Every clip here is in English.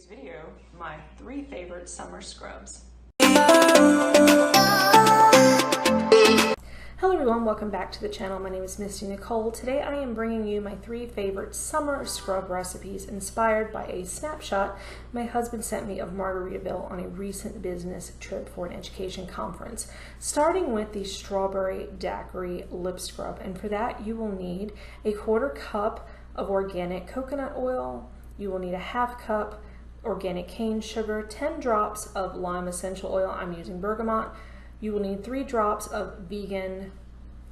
today's video my 3 favorite summer scrubs. Hello everyone, welcome back to the channel. My name is Misty Nicole. Today I am bringing you my 3 favorite summer scrub recipes inspired by a snapshot my husband sent me of Margaritaville on a recent business trip for an education conference. Starting with the strawberry daiquiri lip scrub, and for that you will need a 1/4 cup of organic coconut oil. You will need a 1/2 cup organic cane sugar, 10 drops of lime essential oil. I'm using bergamot. You will need 3 drops of vegan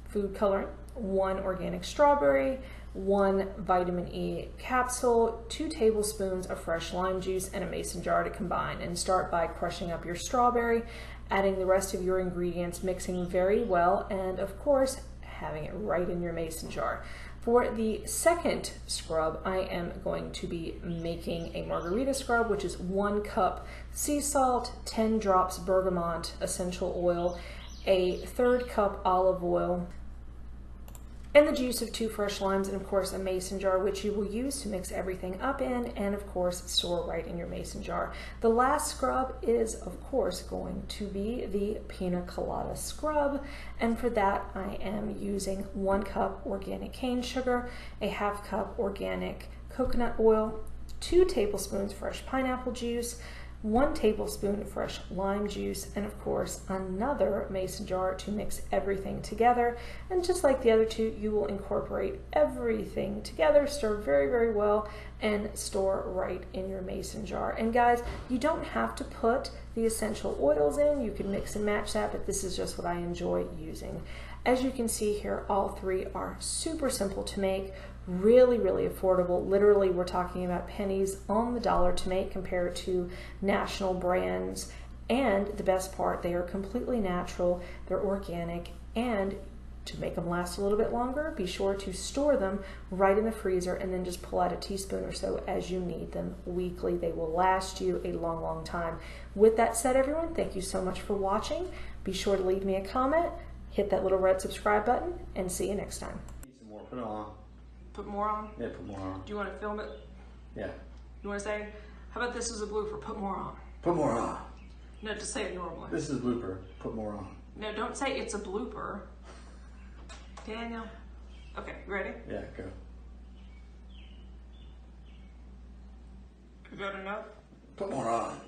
food coloring, 1 organic strawberry, 1 vitamin E capsule, 2 tablespoons of fresh lime juice, and a mason jar to combine. And start by crushing up your strawberry, adding the rest of your ingredients, mixing very well, and of course, having it right in your mason jar. For the second scrub, I am going to be making a margarita scrub, which is 1 cup sea salt, 10 drops bergamot essential oil, a 1/3 cup olive oil, and the juice of 2 fresh limes, and of course a mason jar, which you will use to mix everything up in, and of course store right in your mason jar. The last scrub is of course going to be the Pina Colada scrub, and for that I am using 1 cup organic cane sugar, a 1/2 cup organic coconut oil, 2 tablespoons fresh pineapple juice, 1 tablespoon fresh lime juice, and of course another mason jar to mix everything together. And just like the other 2, you will incorporate everything together, stir very, very well, and store right in your mason jar. And guys, you don't have to put the essential oils in. You can mix and match that, but this is just what I enjoy using. As you can see here, all 3 are super simple to make, really, really affordable. Literally, we're talking about pennies on the dollar to make compared to national brands. And the best part, they are completely natural, they're organic, and to make them last a little bit longer, be sure to store them right in the freezer and then just pull out a teaspoon or so as you need them weekly. They will last you a long, long time. With that said, everyone, thank you so much for watching. Be sure to leave me a comment, hit that little red subscribe button, and see you next time. Need some more. Put it on. Put more on? Yeah, put more on. Do you want to film it? Yeah. You want to say, how about this is a blooper, put more on? Put more on. No, just say it normally. This is a blooper. Put more on. No, don't say it's a blooper. Daniel. Okay, you ready? Yeah, go. Is that enough? Put more on.